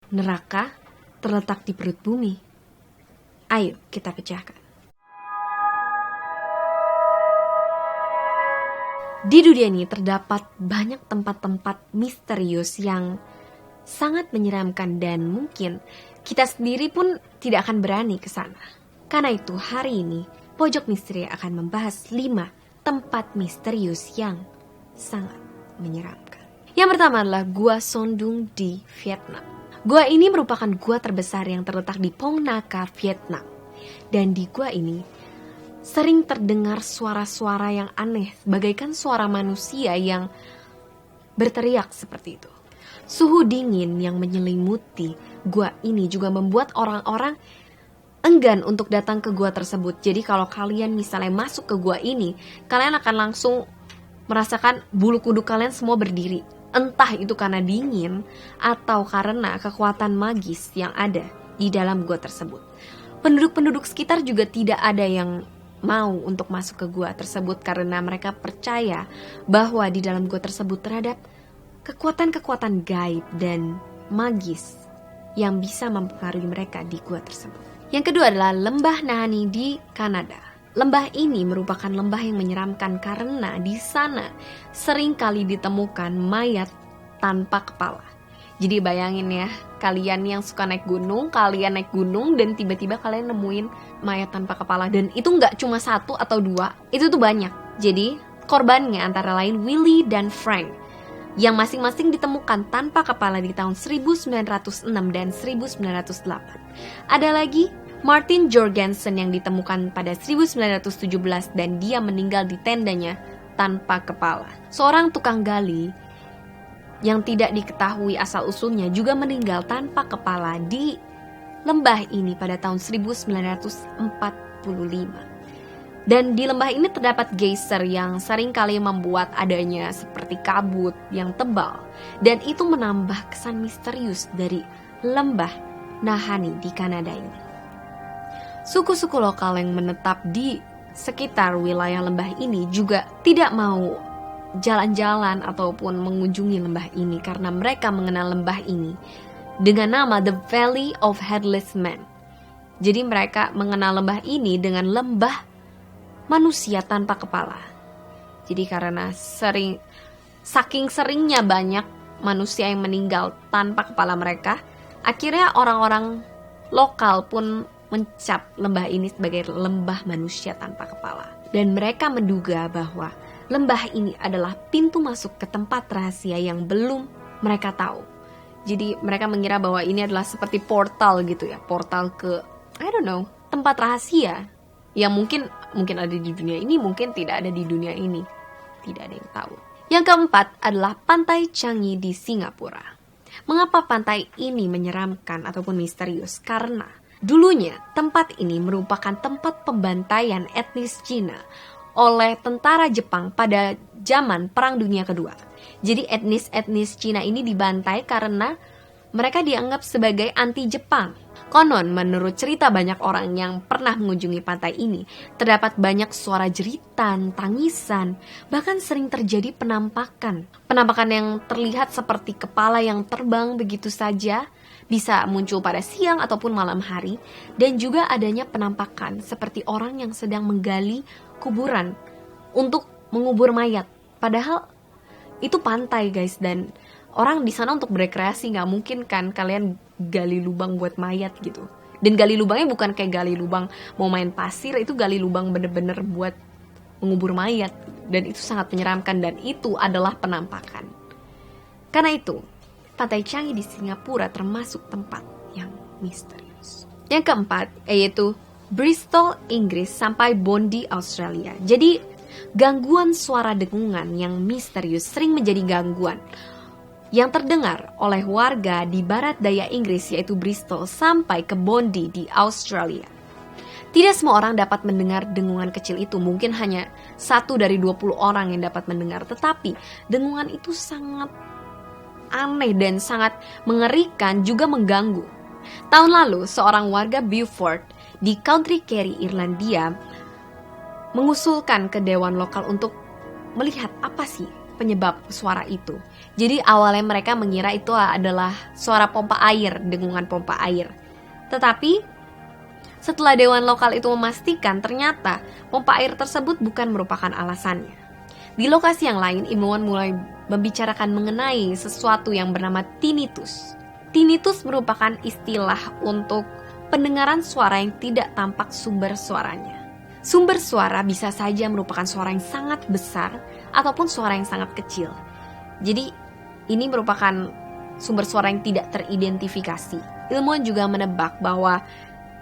neraka terletak di perut bumi. Ayo kita pecahkan. Di dunia ini terdapat banyak tempat-tempat misterius yang sangat menyeramkan dan mungkin kita sendiri pun tidak akan berani ke sana. Karena itu hari ini Pojok Misteri akan membahas 5 tempat misterius yang sangat menyeramkan. Yang pertama adalah Gua Son Doong di Vietnam. Gua ini merupakan gua terbesar yang terletak di Phong Nha, Vietnam. Dan di gua ini sering terdengar suara-suara yang aneh, bagaikan suara manusia yang berteriak seperti itu. Suhu dingin yang menyelimuti gua ini juga membuat orang-orang enggan untuk datang ke gua tersebut. Jadi kalau kalian misalnya masuk ke gua ini, kalian akan langsung merasakan bulu kuduk kalian semua berdiri. Entah itu karena dingin atau karena kekuatan magis yang ada di dalam gua tersebut. Penduduk-penduduk sekitar juga tidak ada yang mau untuk masuk ke gua tersebut karena mereka percaya bahwa di dalam gua tersebut terhadap kekuatan-kekuatan gaib dan magis yang bisa mempengaruhi mereka di gua tersebut. Yang kedua adalah Lembah Nahanni di Kanada. Lembah ini merupakan lembah yang menyeramkan karena di sana sering kali ditemukan mayat tanpa kepala. Jadi bayangin ya, kalian yang suka naik gunung, kalian naik gunung dan tiba-tiba kalian nemuin mayat tanpa kepala. Dan itu nggak cuma 1 atau 2, itu tuh banyak. Jadi korbannya antara lain Willie dan Frank, yang masing-masing ditemukan tanpa kepala di tahun 1906 dan 1908. Ada lagi Martin Jorgensen yang ditemukan pada 1917 dan dia meninggal di tendanya tanpa kepala. Seorang tukang gali yang tidak diketahui asal-usulnya juga meninggal tanpa kepala di lembah ini pada tahun 1945. Dan di lembah ini terdapat geyser yang sering kali membuat adanya seperti kabut yang tebal. Dan itu menambah kesan misterius dari lembah Nahanni di Kanada ini. Suku-suku lokal yang menetap di sekitar wilayah lembah ini juga tidak mau jalan-jalan ataupun mengunjungi lembah ini karena mereka mengenal lembah ini dengan nama The Valley of Headless Men. Jadi mereka mengenal lembah ini dengan lembah manusia tanpa kepala. Jadi karena saking seringnya banyak manusia yang meninggal tanpa kepala mereka, akhirnya orang-orang lokal pun mencap lembah ini sebagai lembah manusia tanpa kepala. Dan mereka menduga bahwa lembah ini adalah pintu masuk ke tempat rahasia yang belum mereka tahu. Jadi mereka mengira bahwa ini adalah seperti portal gitu ya, portal ke tempat rahasia yang mungkin ada di dunia ini, mungkin tidak ada di dunia ini. Tidak ada yang tahu. Yang keempat adalah Pantai Changi di Singapura. Mengapa pantai ini menyeramkan ataupun misterius? Karena dulunya tempat ini merupakan tempat pembantaian etnis Cina oleh tentara Jepang pada zaman Perang Dunia Kedua. Jadi etnis Cina ini dibantai karena mereka dianggap sebagai anti-Jepang. Konon, menurut cerita banyak orang yang pernah mengunjungi pantai ini, terdapat banyak suara jeritan, tangisan, bahkan sering terjadi penampakan. Penampakan yang terlihat seperti kepala yang terbang begitu saja, bisa muncul pada siang ataupun malam hari, dan juga adanya penampakan seperti orang yang sedang menggali kuburan untuk mengubur mayat. Padahal itu pantai guys, dan orang di sana untuk berekreasi, nggak mungkin kan kalian gali lubang buat mayat gitu. Dan gali lubangnya bukan kayak gali lubang mau main pasir, itu gali lubang bener-bener buat mengubur mayat. Dan itu sangat menyeramkan dan itu adalah penampakan. Karena itu, Pantai Changi di Singapura termasuk tempat yang misterius. Yang keempat, yaitu Bristol, Inggris sampai Bondi, Australia. Jadi, gangguan suara dengungan yang misterius sering menjadi gangguan yang terdengar oleh warga di barat daya Inggris yaitu Bristol sampai ke Bondi di Australia. Tidak semua orang dapat mendengar dengungan kecil itu, mungkin hanya 1 dari 20 orang yang dapat mendengar, tetapi dengungan itu sangat aneh dan sangat mengerikan juga mengganggu. Tahun lalu, seorang warga Beaufort di County Kerry, Irlandia mengusulkan ke dewan lokal untuk melihat apa sih penyebab suara itu. Jadi awalnya mereka mengira itu adalah suara pompa air, dengungan pompa air. Tetapi setelah dewan lokal itu memastikan ternyata pompa air tersebut bukan merupakan alasannya. Di lokasi yang lain, ilmuwan mulai membicarakan mengenai sesuatu yang bernama tinnitus. Tinnitus merupakan istilah untuk pendengaran suara yang tidak tampak sumber suaranya. Sumber suara bisa saja merupakan suara yang sangat besar ataupun suara yang sangat kecil. Jadi ini merupakan sumber suara yang tidak teridentifikasi. Ilmuwan juga menebak bahwa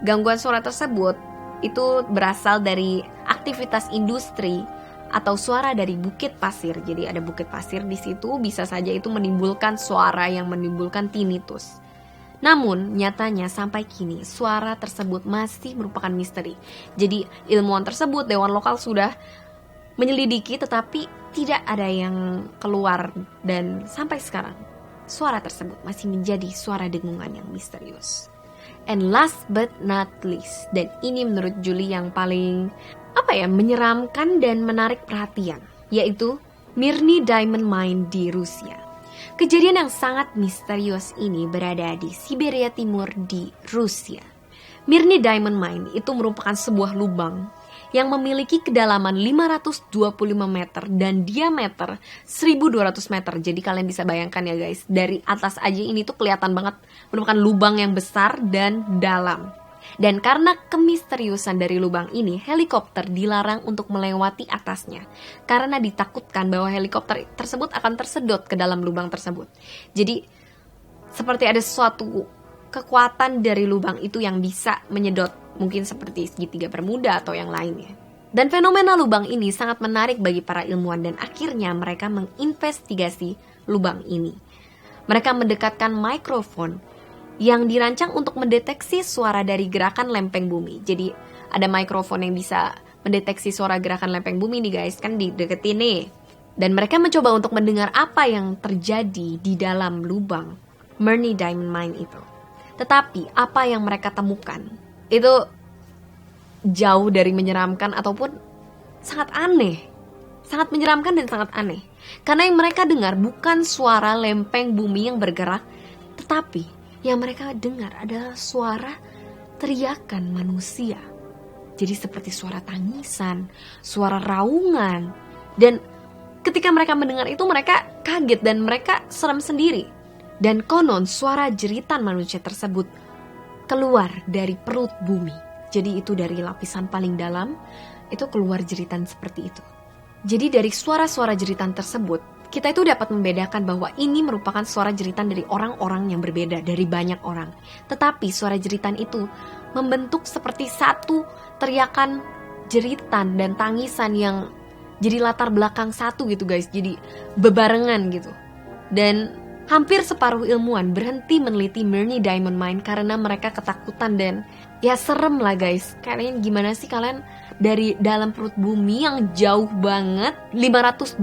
gangguan suara tersebut itu berasal dari aktivitas industri atau suara dari bukit pasir. Jadi ada bukit pasir di situ, bisa saja itu menimbulkan suara yang menimbulkan tinnitus. Namun nyatanya sampai kini suara tersebut masih merupakan misteri. Jadi ilmuwan tersebut, dewan lokal sudah menyelidiki tetapi tidak ada yang keluar, dan sampai sekarang suara tersebut masih menjadi suara dengungan yang misterius. And last but not least, dan ini menurut Julie yang paling menyeramkan dan menarik perhatian, yaitu Mirny Diamond Mine di Rusia. Kejadian yang sangat misterius ini berada di Siberia Timur di Rusia. Mirny Diamond Mine itu merupakan sebuah lubang yang memiliki kedalaman 525 meter dan diameter 1200 meter. Jadi kalian bisa bayangkan ya guys, dari atas aja ini tuh kelihatan banget merupakan lubang yang besar dan dalam. Dan karena kemisteriusan dari lubang ini, helikopter dilarang untuk melewati atasnya karena ditakutkan bahwa helikopter tersebut akan tersedot ke dalam lubang tersebut. Jadi seperti ada suatu kekuatan dari lubang itu yang bisa menyedot, mungkin seperti segitiga Bermuda atau yang lainnya. Dan fenomena lubang ini sangat menarik bagi para ilmuwan dan akhirnya mereka menginvestigasi lubang ini. Mereka mendekatkan mikrofon yang dirancang untuk mendeteksi suara dari gerakan lempeng bumi. Jadi ada mikrofon yang bisa mendeteksi suara gerakan lempeng bumi nih guys, kan dideketin nih. Dan mereka mencoba untuk mendengar apa yang terjadi di dalam lubang Mirny Diamond Mine itu. Tetapi apa yang mereka temukan itu jauh dari menyeramkan ataupun sangat aneh. Sangat menyeramkan dan sangat aneh. Karena yang mereka dengar bukan suara lempeng bumi yang bergerak, tetapi yang mereka dengar adalah suara teriakan manusia. Jadi seperti suara tangisan, suara raungan. Dan ketika mereka mendengar itu mereka kaget dan mereka seram sendiri. Dan konon suara jeritan manusia tersebut keluar dari perut bumi. Jadi itu dari lapisan paling dalam, itu keluar jeritan seperti itu. Jadi dari suara-suara jeritan tersebut, kita itu dapat membedakan bahwa ini merupakan suara jeritan dari orang-orang yang berbeda, dari banyak orang. Tetapi suara jeritan itu membentuk seperti satu teriakan jeritan dan tangisan yang jadi latar belakang satu gitu guys. Jadi bebarengan gitu. Dan hampir separuh ilmuwan berhenti meneliti Mirny Diamond Mine karena mereka ketakutan dan ya serem lah guys. Kalian gimana sih kalian dari dalam perut bumi yang jauh banget 525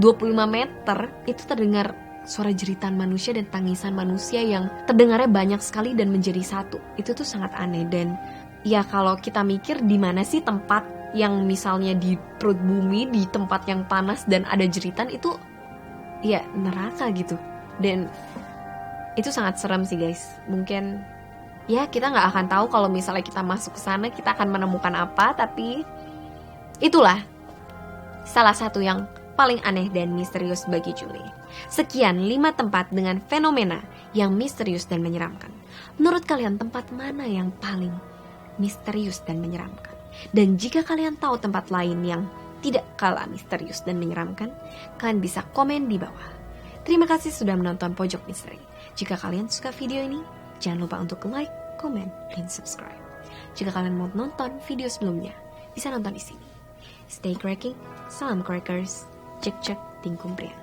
meter itu terdengar suara jeritan manusia dan tangisan manusia yang terdengarnya banyak sekali dan menjadi satu. Itu tuh sangat aneh. Dan ya kalau kita mikir di mana sih tempat yang misalnya di perut bumi, di tempat yang panas dan ada jeritan, itu ya neraka gitu. Dan itu sangat serem sih guys. Mungkin ya kita nggak akan tahu kalau misalnya kita masuk ke sana kita akan menemukan apa, tapi itulah salah satu yang paling aneh dan misterius bagi Julie. Sekian 5 tempat dengan fenomena yang misterius dan menyeramkan. Menurut kalian tempat mana yang paling misterius dan menyeramkan? Dan jika kalian tahu tempat lain yang tidak kalah misterius dan menyeramkan, kalian bisa komen di bawah. Terima kasih sudah menonton Pojok Misteri. Jika kalian suka video ini, jangan lupa untuk like, komen, dan subscribe. Jika kalian mau nonton video sebelumnya, bisa nonton di sini. Stay cracking, salam crackers, cek cek tingkum pria.